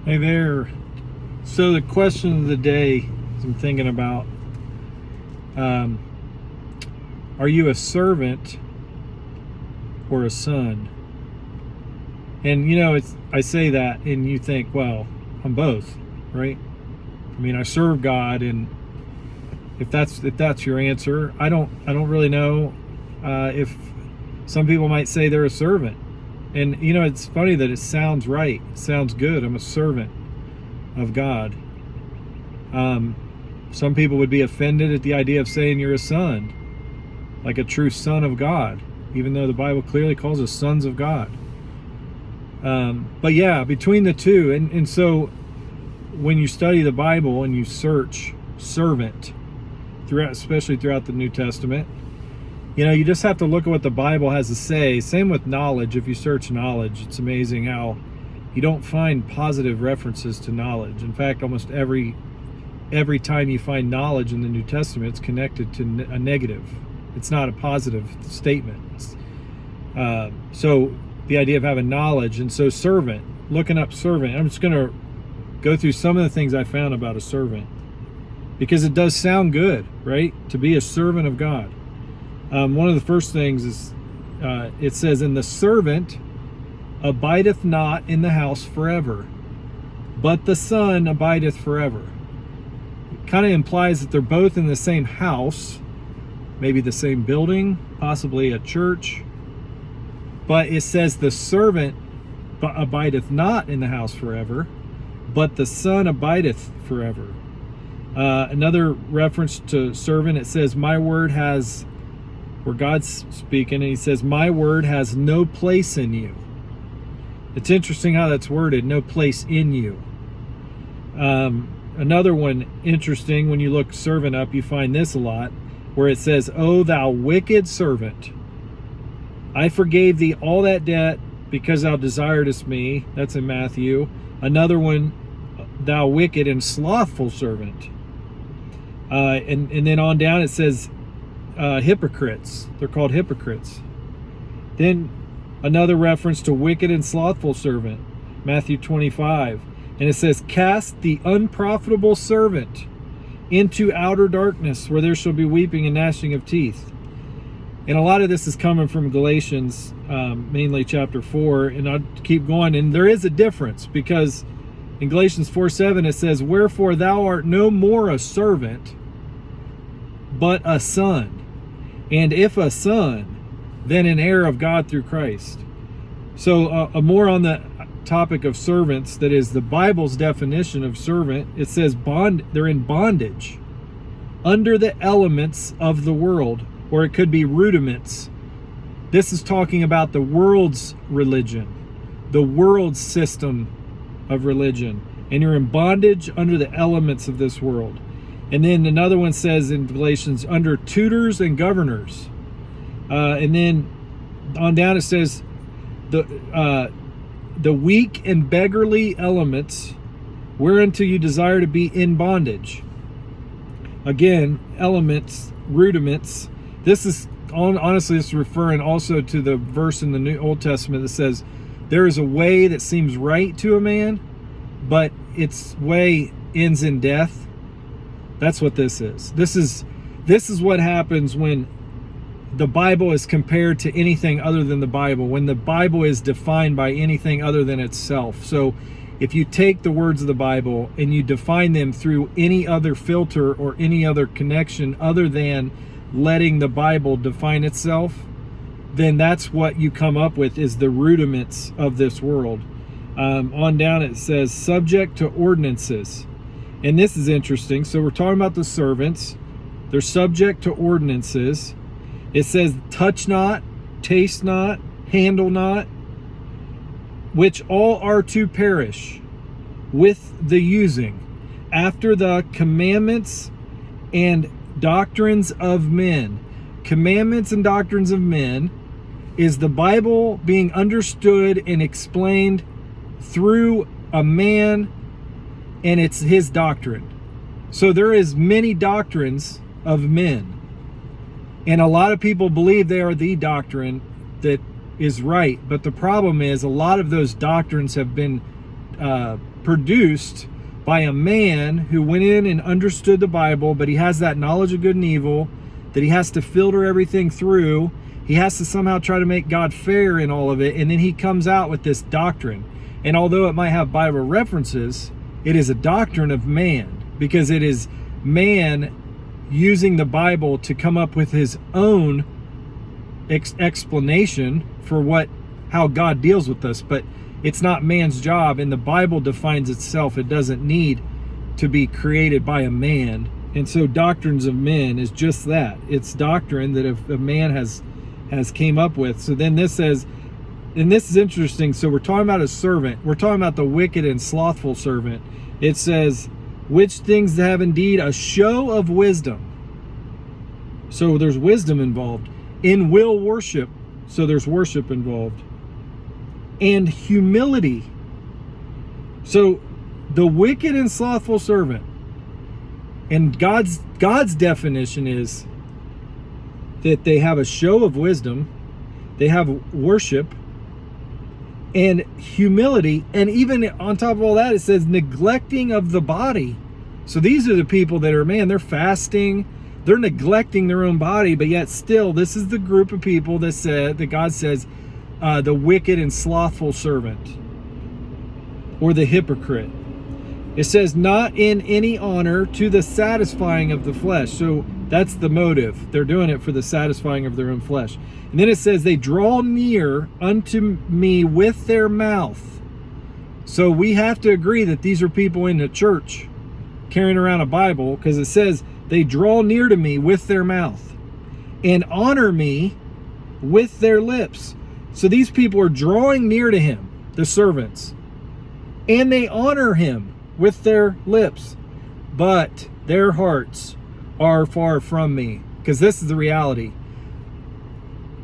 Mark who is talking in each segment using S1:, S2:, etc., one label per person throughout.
S1: Hey there. So the question of the day I'm thinking about, um, are you a servant or a son? And I say that and you think, well, I'm both, right? I mean, I serve God, and if that's your answer, I don't really know if some people might say they're a servant. And it's funny that it sounds right. It sounds good. I'm a servant of God. Some people would be offended at the idea of saying you're a son, like a true son of God, even though the Bible clearly calls us sons of God. But yeah, between the two, and so when you study the Bible and you search servant throughout, especially throughout the New Testament, you just have to look at what the Bible has to say. Same with knowledge. If you search knowledge, it's amazing how you don't find positive references to knowledge. In fact, almost every time you find knowledge in the New Testament, it's connected to a negative. It's not a positive statement. So the idea of having knowledge, and so servant, looking up servant. I'm just going to go through some of the things I found about a servant, because it does sound good, right? To be a servant of God. One of the first things is it says, "And the servant abideth not in the house forever, but the son abideth forever." It kind of implies that they're both in the same house, maybe the same building, possibly a church. But it says the servant abideth not in the house forever, but the son abideth forever. Another reference to servant, it says, "My word has," where God's speaking, and he says, "My word has no place in you." It's interesting how that's worded, no place in you. Another one interesting, when you look servant up, you find this a lot, where it says, "O thou wicked servant, I forgave thee all that debt because thou desiredest me." That's in Matthew. Another one, "Thou wicked and slothful servant." And then on down it says, hypocrites. They're called hypocrites. Then another reference to wicked and slothful servant, Matthew 25. And it says, "Cast the unprofitable servant into outer darkness, where there shall be weeping and gnashing of teeth." And a lot of this is coming from Galatians, mainly chapter 4. And I'll keep going. And there is a difference, because in Galatians 4:7 it says, "Wherefore thou art no more a servant, but a son. And if a son, then an heir of God through Christ." So more on the topic of servants, that is the Bible's definition of servant. It says they're in bondage under the elements of the world, or it could be rudiments. This is talking about the world's religion, the world's system of religion, and you're in bondage under the elements of this world. And then another one says in Galatians, under tutors and governors. And then on down it says the weak and beggarly elements, whereunto you desire to be in bondage. Again, elements, rudiments. This is honestly, it's referring also to the verse in the New Old Testament that says, "There is a way that seems right to a man, but its way ends in death." That's what this is. This is what happens when the Bible is compared to anything other than the Bible, when the Bible is defined by anything other than itself. So if you take the words of the Bible and you define them through any other filter or any other connection other than letting the Bible define itself, then that's what you come up with, is the rudiments of this world. On down it says, "Subject to ordinances." And this is interesting. So we're talking about the servants. They're subject to ordinances. It says, "Touch not, taste not, handle not, which all are to perish with the using, after the commandments and doctrines of men." Commandments and doctrines of men is the Bible being understood and explained through a man, and it's his doctrine. So there is many doctrines of men, and a lot of people believe they are the doctrine that is right. But the problem is, a lot of those doctrines have been produced by a man who went in and understood the Bible, but he has that knowledge of good and evil that he has to filter everything through. He has to somehow try to make God fair in all of it, and then he comes out with this doctrine. And although it might have Bible references, it is a doctrine of man, because it is man using the Bible to come up with his own explanation for how God deals with us. But it's not man's job, and the Bible defines itself. It doesn't need to be created by a man. And so doctrines of men is just that. It's doctrine that if a man has came up with. So then this says, and this is interesting, so we're talking about a servant. We're talking about the wicked and slothful servant. It says, which things have indeed a show of wisdom. So there's wisdom involved. In will worship. So there's worship involved. And humility. So the wicked and slothful servant, and God's definition is that they have a show of wisdom, they have worship and humility, and even on top of all that, it says neglecting of the body. So these are the people that are, they're fasting, they're neglecting their own body, but yet still, this is the group of people that God says, the wicked and slothful servant, or the hypocrite. It says, not in any honor to the satisfying of the flesh. So that's the motive. They're doing it for the satisfying of their own flesh. And then it says, they draw near unto me with their mouth. So we have to agree that these are people in the church carrying around a Bible, because it says, they draw near to me with their mouth and honor me with their lips. So these people are drawing near to him, the servants, and they honor him with their lips, but their hearts are far from me. Because this is the reality.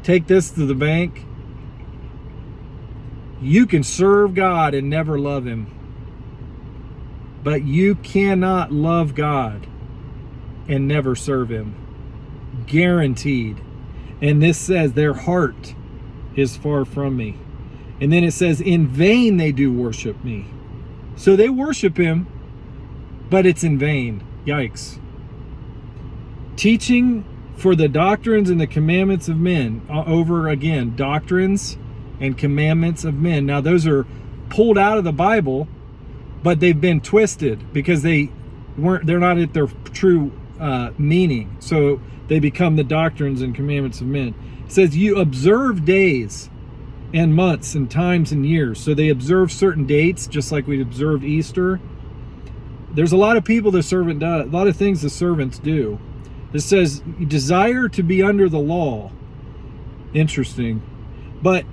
S1: Take this to the bank. You can serve God and never love him, but you cannot love God and never serve him. Guaranteed. And this says their heart is far from me. And then it says, in vain they do worship me. So they worship him, but it's in vain. Yikes. Teaching for the doctrines and the commandments of men. Over again, doctrines and commandments of men. Now those are pulled out of the Bible, but they've been twisted because they're not at their true meaning. So they become the doctrines and commandments of men. It says, you observe days and months and times and years. So they observe certain dates, just like we observed Easter. There's a lot of people the servant does, a lot of things the servants do. It says, you desire to be under the law. Interesting. But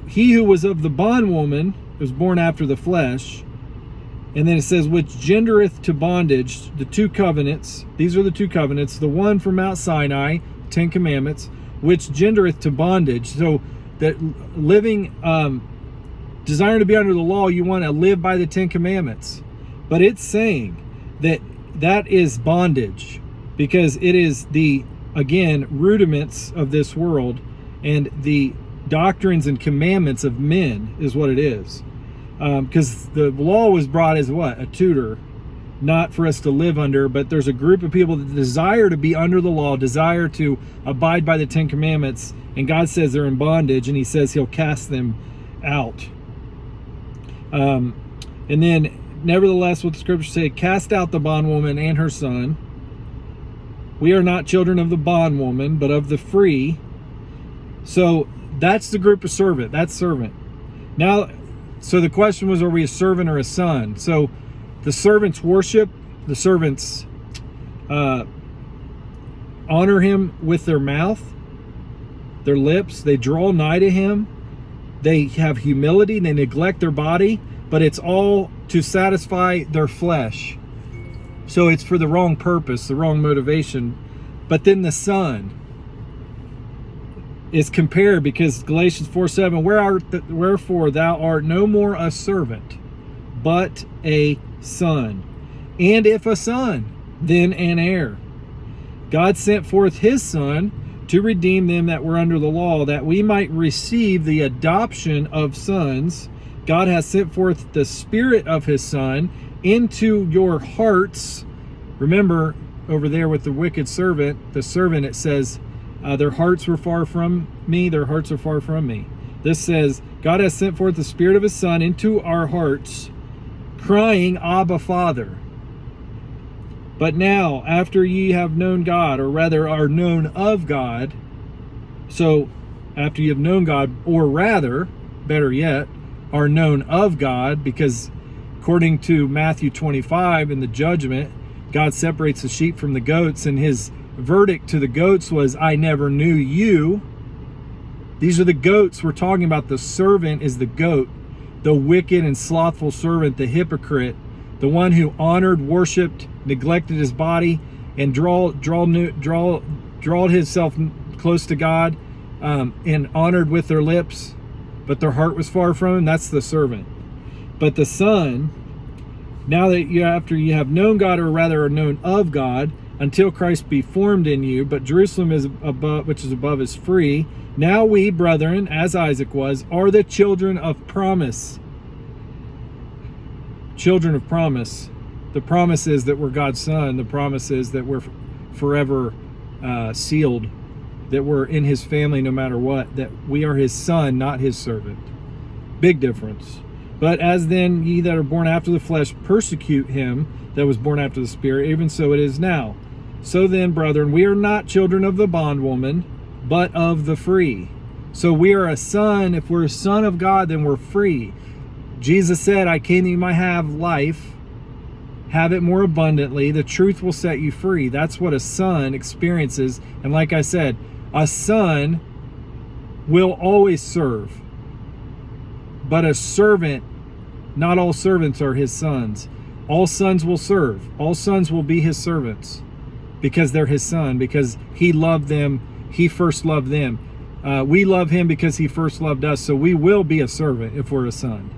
S1: he who was of the bondwoman was born after the flesh. And then it says, which gendereth to bondage, the two covenants. These are the two covenants. The one from Mount Sinai, 10 commandments, which gendereth to bondage. So that living, desiring to be under the law, you want to live by the 10 commandments. But it's saying that is bondage, because it is the, again, rudiments of this world, and the doctrines and commandments of men is what it is. Because the law was brought as what? A tutor, not for us to live under, but there's a group of people that desire to be under the law, desire to abide by the 10 commandments, and God says they're in bondage, and he says he'll cast them out. And then, nevertheless, what the scriptures say, cast out the bondwoman and her son. We are not children of the bondwoman, but of the free. So that's the group of servant. That's servant. Now, so the question was, are we a servant or a son? So the servants worship, the servants honor him with their mouth, their lips. They draw nigh to him. They have humility. They neglect their body, but it's all to satisfy their flesh. So it's for the wrong purpose, the wrong motivation. But then the son is compared, because Galatians 4:7, wherefore thou art no more a servant, but a son. And if a son, then an heir. God sent forth his son to redeem them that were under the law, that we might receive the adoption of sons. God has sent forth the Spirit of his Son into your hearts. Remember, over there with the wicked servant, it says, their hearts were far from me, their hearts are far from me. This says, God has sent forth the Spirit of his Son into our hearts, crying, Abba, Father. But now, after ye have known God, or rather are known of God, so after you have known God, or rather, better yet, are known of God, because according to Matthew 25 in the judgment, God separates the sheep from the goats, and his verdict to the goats was, I never knew you. These are the goats we're talking about. The servant is the goat, the wicked and slothful servant, the hypocrite, the one who honored, worshipped, neglected his body, and drawed himself close to God, and honored with their lips, but their heart was far from him. That's the servant. But the Son, now that after you have known God, or rather are known of God, until Christ be formed in you, but Jerusalem is above, which is above, is free. Now we, brethren, as Isaac was, are the children of promise. Children of promise. The promise is that we're God's son. The promise is that we're forever sealed, that we're in his family no matter what, that we are his son, not his servant. Big difference. But as then ye that are born after the flesh persecute him that was born after the Spirit, even so it is now. So then, brethren, we are not children of the bondwoman, but of the free. So we are a son. If we're a son of God, then we're free. Jesus said, I came that you might have life, have it more abundantly. The truth will set you free. That's what a son experiences. And like I said, a son will always serve. But a servant, not all servants are his sons. All sons will serve. All sons will be his servants because they're his son, because he loved them. He first loved them. We love him because he first loved us. So we will be a servant if we're a son.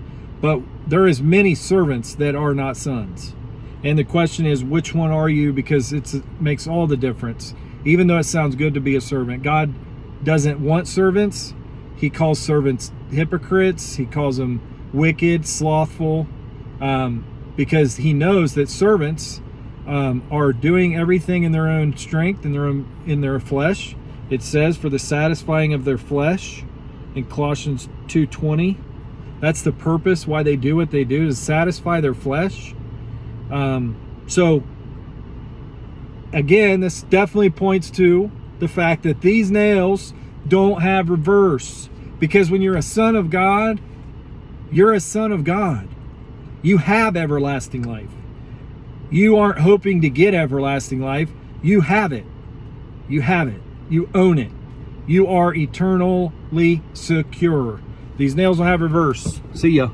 S1: But there is many servants that are not sons. And the question is, which one are you? Because it makes all the difference. Even though it sounds good to be a servant, God doesn't want servants. He calls servants hypocrites. He calls them wicked, slothful, because he knows that servants are doing everything in their own strength, in their flesh. It says, for the satisfying of their flesh in Colossians 2:20. That's the purpose why they do what they do, is satisfy their flesh. So again, this definitely points to the fact that these nails don't have reverse, because when you're a son of God, you're a son of God. You have everlasting life. You aren't hoping to get everlasting life. You have it. You have it. You own it. You are eternally secure. These nails will have reverse. See ya.